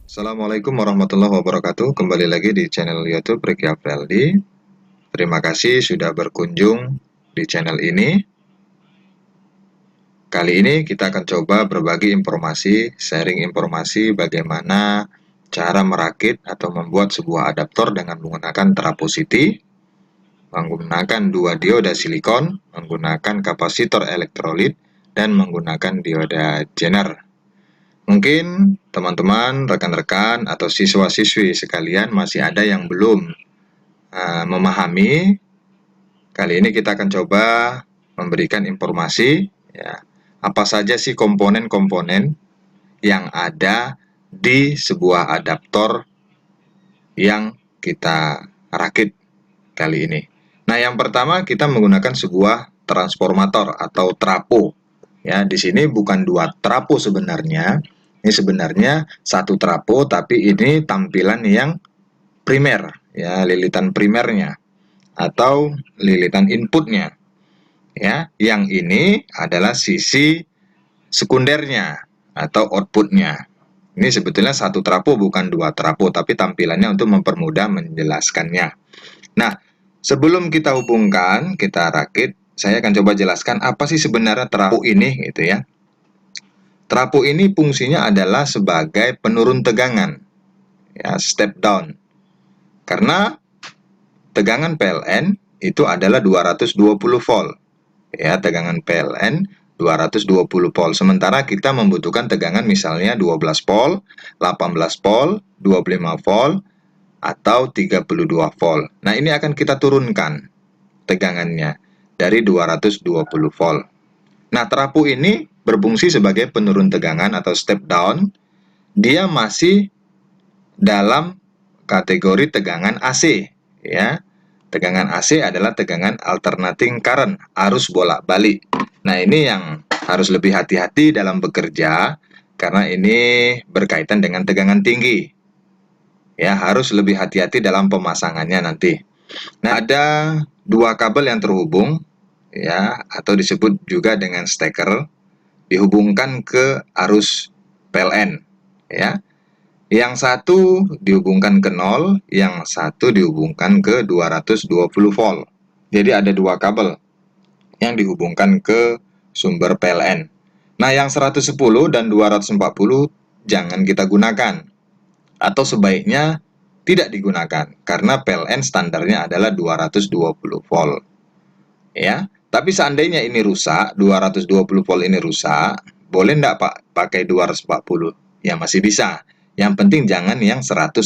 Assalamualaikum warahmatullahi wabarakatuh. Kembali lagi di channel YouTube Ricky Apreldi. Terima kasih sudah berkunjung di channel ini. Kali ini kita akan coba berbagi informasi, sharing informasi bagaimana cara merakit atau membuat sebuah adaptor dengan menggunakan trafositi, menggunakan dua dioda silikon, menggunakan kapasitor elektrolit, dan menggunakan dioda Zener. Mungkin teman-teman, rekan-rekan, atau siswa-siswi sekalian masih ada yang belum memahami. Kali ini kita akan coba memberikan informasi, ya, apa saja sih komponen-komponen yang ada di sebuah adaptor yang kita rakit kali ini. Nah, yang pertama kita menggunakan sebuah transformator atau trapo. Ya, di sini bukan dua trapo sebenarnya. Ini sebenarnya satu trapo, tapi ini tampilan yang primer, ya, lilitan primernya atau lilitan inputnya. Ya, yang ini adalah sisi sekundernya atau outputnya. Ini sebetulnya satu trapo bukan dua trapo, tapi tampilannya untuk mempermudah menjelaskannya. Nah, sebelum kita hubungkan, kita rakit, saya akan coba jelaskan apa sih sebenarnya trapo ini gitu ya. Trapo ini fungsinya adalah sebagai penurun tegangan, ya, step down. Karena tegangan PLN itu adalah 220 volt. Ya, tegangan PLN 220 volt. Sementara kita membutuhkan tegangan misalnya 12 volt, 18 volt, 25 volt, atau 32 volt. Nah, ini akan kita turunkan tegangannya dari 220 volt. Nah, trapo ini berfungsi sebagai penurun tegangan atau step down. Dia masih dalam kategori tegangan AC, ya. Tegangan AC adalah tegangan alternating current, arus bolak-balik. Nah, ini yang harus lebih hati-hati dalam bekerja karena ini berkaitan dengan tegangan tinggi. Ya, harus lebih hati-hati dalam pemasangannya nanti. Nah, ada dua kabel yang terhubung, ya, atau disebut juga dengan steker, dihubungkan ke arus PLN, ya. Yang satu dihubungkan ke 0, yang satu dihubungkan ke 220 volt. Jadi ada dua kabel yang dihubungkan ke sumber PLN. Nah, yang 110 dan 240 jangan kita gunakan. Atau sebaiknya tidak digunakan karena PLN standarnya adalah 220 volt. Ya, tapi seandainya ini rusak, 220 volt ini rusak, boleh enggak Pak pakai 240? Ya masih bisa. Yang penting jangan yang 110.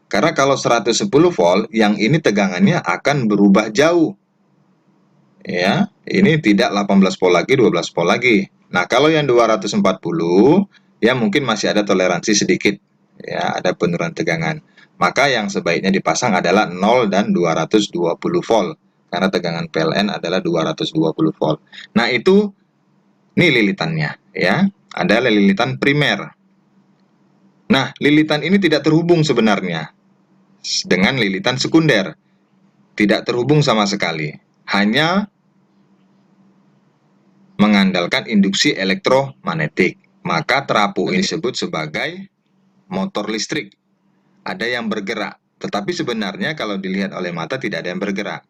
Karena kalau 110 volt, yang ini tegangannya akan berubah jauh. Ya, ini tidak 18 volt lagi, 12 volt lagi. Nah, kalau yang 240, ya mungkin masih ada toleransi sedikit. Ya, ada penurunan tegangan. Maka yang sebaiknya dipasang adalah 0 dan 220 volt. Karena tegangan PLN adalah 220 volt. Nah, itu nih lilitannya, ya. Ada lilitan primer. Nah, lilitan ini tidak terhubung sebenarnya dengan lilitan sekunder. Tidak terhubung sama sekali. Hanya mengandalkan induksi elektromagnetik. Maka trapo ini disebut sebagai motor listrik. Ada yang bergerak, tetapi sebenarnya kalau dilihat oleh mata tidak ada yang bergerak.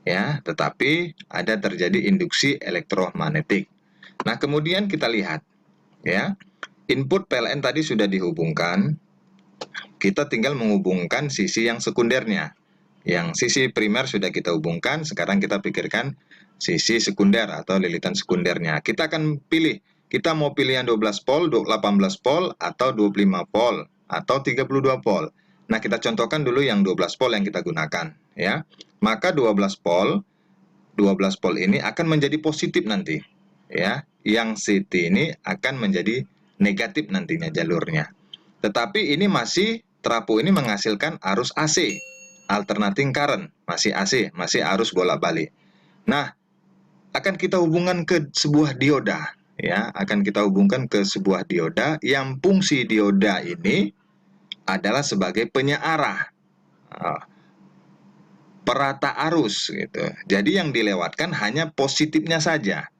Ya, tetapi ada terjadi induksi elektromagnetik. Nah, kemudian kita lihat, ya, input PLN tadi sudah dihubungkan, kita tinggal menghubungkan sisi yang sekundernya. Yang sisi primer sudah kita hubungkan, sekarang kita pikirkan sisi sekunder atau lilitan sekundernya. Kita akan pilih, kita mau pilih yang 12 volt, 18 volt, atau 25 volt, atau 32 volt. Nah, kita contohkan dulu yang 12 volt yang kita gunakan, ya. Maka 12 volt ini akan menjadi positif nanti, ya. Yang CT ini akan menjadi negatif nantinya jalurnya. Tetapi ini masih trapo ini menghasilkan arus AC, alternating current, masih AC, masih arus bolak-balik. Nah, akan kita hubungkan ke sebuah dioda, ya, akan kita hubungkan ke sebuah dioda yang fungsi dioda ini adalah sebagai penyearah, perata arus gitu. Jadi yang dilewatkan hanya positifnya saja.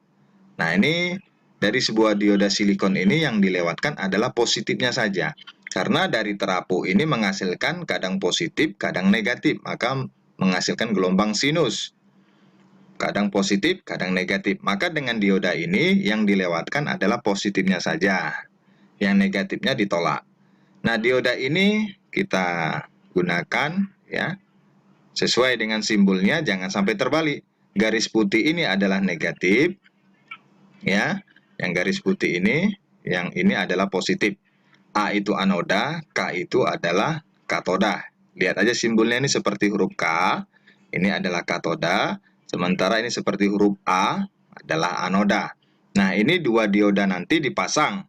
Nah, ini dari sebuah dioda silikon ini yang dilewatkan adalah positifnya saja. Karena dari terapu ini menghasilkan kadang positif, kadang negatif, maka menghasilkan gelombang sinus. Kadang positif, kadang negatif. Maka dengan dioda ini yang dilewatkan adalah positifnya saja. Yang negatifnya ditolak. Nah, dioda ini kita gunakan ya sesuai dengan simbolnya, jangan sampai terbalik. Garis putih ini adalah negatif ya. Yang garis putih ini, yang ini adalah positif. A itu anoda, K itu adalah katoda. Lihat aja simbolnya ini seperti huruf K, ini adalah katoda, sementara ini seperti huruf A adalah anoda. Nah, ini dua dioda nanti dipasang,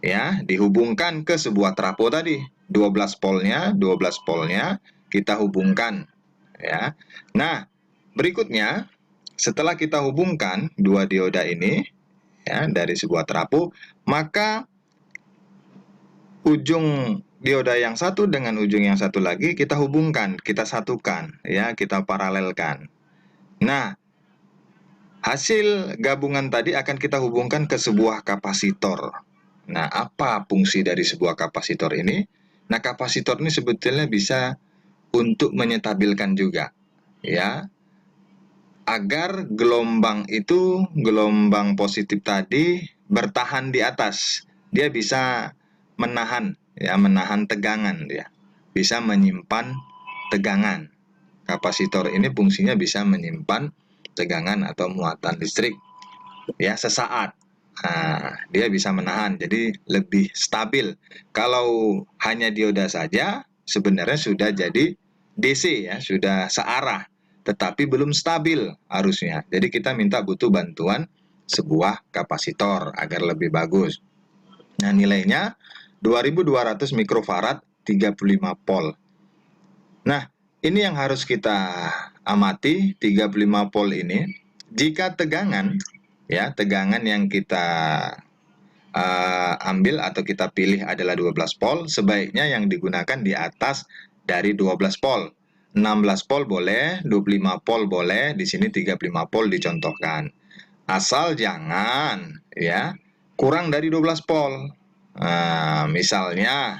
ya, dihubungkan ke sebuah trafo tadi. 12 polnya kita hubungkan, ya. Nah, berikutnya setelah kita hubungkan dua dioda ini, ya, dari sebuah trafo, maka ujung dioda yang satu dengan ujung yang satu lagi kita hubungkan, kita satukan, ya, kita paralelkan. Nah, hasil gabungan tadi akan kita hubungkan ke sebuah kapasitor. Nah, apa fungsi dari sebuah kapasitor ini? Nah, kapasitor ini sebetulnya bisa untuk menyetabilkan juga, ya, agar gelombang itu, gelombang positif tadi bertahan di atas. Dia bisa menahan, ya, menahan tegangan, dia bisa menyimpan tegangan. Kapasitor ini fungsinya bisa menyimpan tegangan atau muatan listrik, ya, sesaat. Nah, dia bisa menahan, jadi lebih stabil. Kalau hanya dioda saja, sebenarnya sudah jadi DC, ya, sudah searah, tetapi belum stabil arusnya. Jadi kita butuh bantuan sebuah kapasitor agar lebih bagus. Nah, nilainya 2200 mikrofarad 35 volt. Nah, ini yang harus kita amati, 35 volt ini. Jika tegangan, ya, tegangan yang kita ambil atau kita pilih adalah 12 volt, sebaiknya yang digunakan di atas dari 12 volt. 16 volt boleh, 25 volt boleh, di sini 35 volt dicontohkan. Asal jangan, ya, kurang dari 12 volt. Misalnya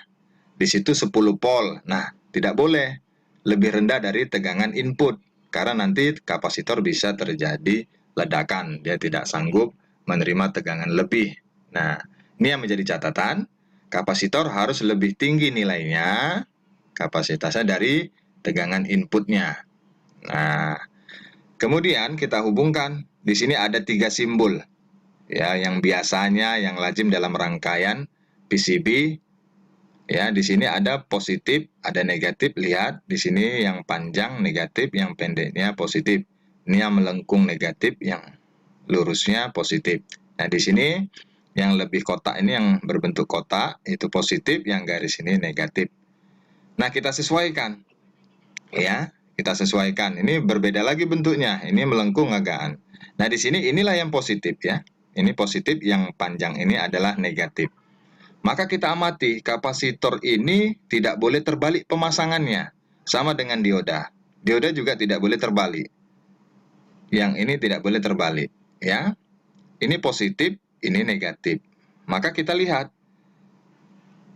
di situ 10 volt. Nah, tidak boleh lebih rendah dari tegangan input, karena nanti kapasitor bisa terjadi ledakan, dia tidak sanggup menerima tegangan lebih. Nah, ini yang menjadi catatan, kapasitor harus lebih tinggi nilainya, kapasitasnya dari tegangan inputnya. Nah, kemudian kita hubungkan, di sini ada 3 simbol, ya, yang biasanya, yang lazim dalam rangkaian PCB. Ya, di sini ada positif, ada negatif. Lihat, di sini yang panjang negatif, yang pendeknya positif. Ini yang melengkung negatif, yang lurusnya positif. Nah, di sini yang lebih kotak ini, yang berbentuk kotak, itu positif, yang garis ini negatif. Nah, kita sesuaikan. Ya, kita sesuaikan. Ini berbeda lagi bentuknya. Ini melengkung agaan. Nah, di sini inilah yang positif, ya. Ini positif, yang panjang ini adalah negatif. Maka kita amati, kapasitor ini tidak boleh terbalik pemasangannya. Sama dengan dioda. Dioda juga tidak boleh terbalik. Yang ini tidak boleh terbalik, ya. Ini positif, ini negatif. Maka kita lihat,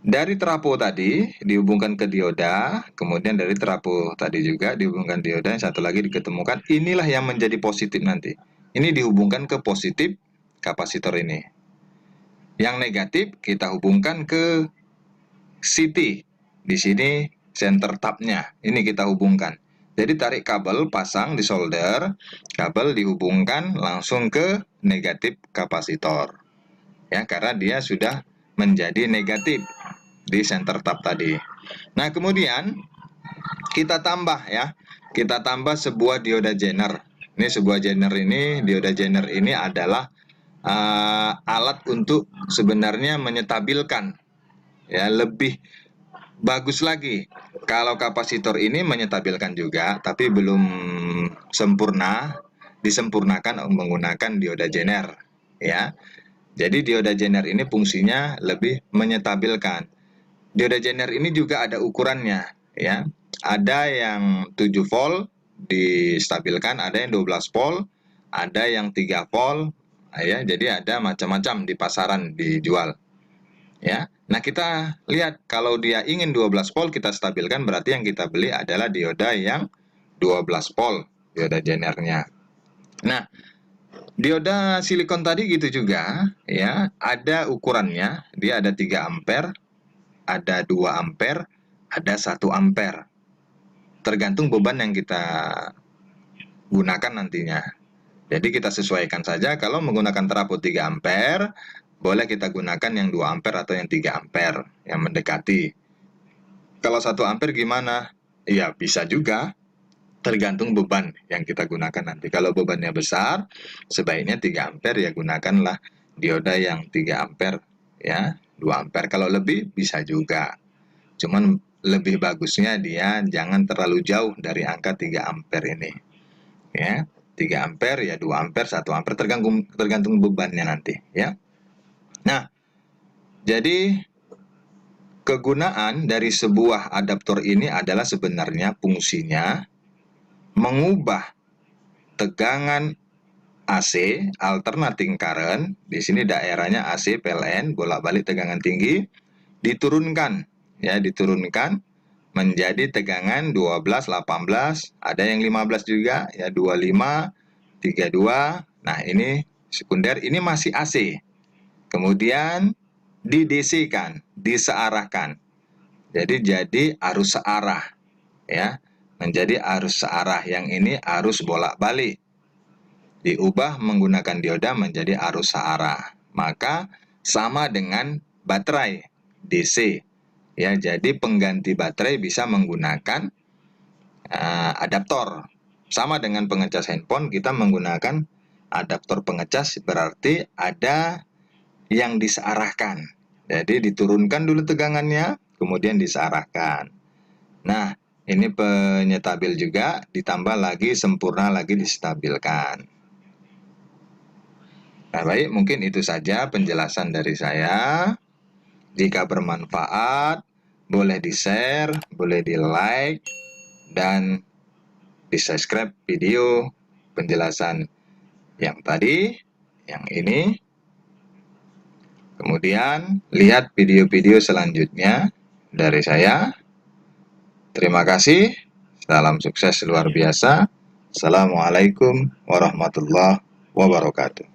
dari trafo tadi dihubungkan ke dioda, kemudian dari trafo tadi juga dihubungkan dioda, yang satu lagi diketemukan, inilah yang menjadi positif nanti. Ini dihubungkan ke positif kapasitor ini. Yang negatif kita hubungkan ke CT. Di sini center tabnya. Ini kita hubungkan. Jadi tarik kabel, pasang di solder, kabel dihubungkan langsung ke negatif kapasitor. Ya, karena dia sudah menjadi negatif di center tab tadi. Nah, kemudian kita tambah, ya. Kita tambah sebuah dioda Zener. Ini sebuah Zener ini, dioda Zener ini adalah alat untuk sebenarnya menyetabilkan, ya, lebih bagus lagi. Kalau kapasitor ini menyetabilkan juga, tapi belum sempurna, disempurnakan menggunakan dioda Zener, ya. Jadi dioda Zener ini fungsinya lebih menyetabilkan. Dioda Zener ini juga ada ukurannya, ya. Ada yang 7 volt distabilkan, ada yang 12 volt, ada yang 3 volt. Ya, jadi ada macam-macam di pasaran dijual. Ya. Nah, kita lihat kalau dia ingin 12 volt kita stabilkan, berarti yang kita beli adalah dioda yang 12 volt, dioda jenernya. Nah, dioda silikon tadi gitu juga, ya, ada ukurannya, dia ada 3 ampere, ada 2 ampere, ada 1 ampere. Tergantung beban yang kita gunakan nantinya. Jadi kita sesuaikan saja, kalau menggunakan terapot 3 ampere, boleh kita gunakan yang 2 ampere atau yang 3 ampere, yang mendekati. Kalau 1 ampere gimana? Ya bisa juga, tergantung beban yang kita gunakan nanti. Kalau bebannya besar, sebaiknya 3 ampere ya gunakanlah dioda yang 3 ampere ya, 2 ampere. Kalau lebih bisa juga. Cuman lebih bagusnya dia jangan terlalu jauh dari angka 3 ampere ini. Ya, 3 ampere ya 2 ampere, 1 ampere tergantung bebannya nanti ya. Nah, jadi kegunaan dari sebuah adaptor ini adalah sebenarnya fungsinya mengubah tegangan AC, alternating current, di sini daerahnya AC PLN, bolak-balik tegangan tinggi, diturunkan, ya, diturunkan menjadi tegangan 12, 18, ada yang 15 juga, ya, 25, 32. Nah, ini sekunder, ini masih AC. Kemudian di DC kan, disearahkan. Jadi arus searah, ya, menjadi arus searah. Yang ini arus bolak-balik. Diubah menggunakan dioda menjadi arus searah. Maka sama dengan baterai DC. Ya, jadi pengganti baterai bisa menggunakan adaptor. Sama dengan pengecas handphone, kita menggunakan adaptor pengecas, berarti ada yang disearahkan. Jadi diturunkan dulu tegangannya, kemudian disearahkan. Nah, ini penyetabil juga, ditambah lagi sempurna lagi distabilkan. Nah, baik, mungkin itu saja penjelasan dari saya. Jika bermanfaat, boleh di-share, boleh di-like, dan di-subscribe video penjelasan yang tadi, yang ini. Kemudian, lihat video-video selanjutnya dari saya. Terima kasih. Salam sukses luar biasa. Assalamualaikum warahmatullahi wabarakatuh.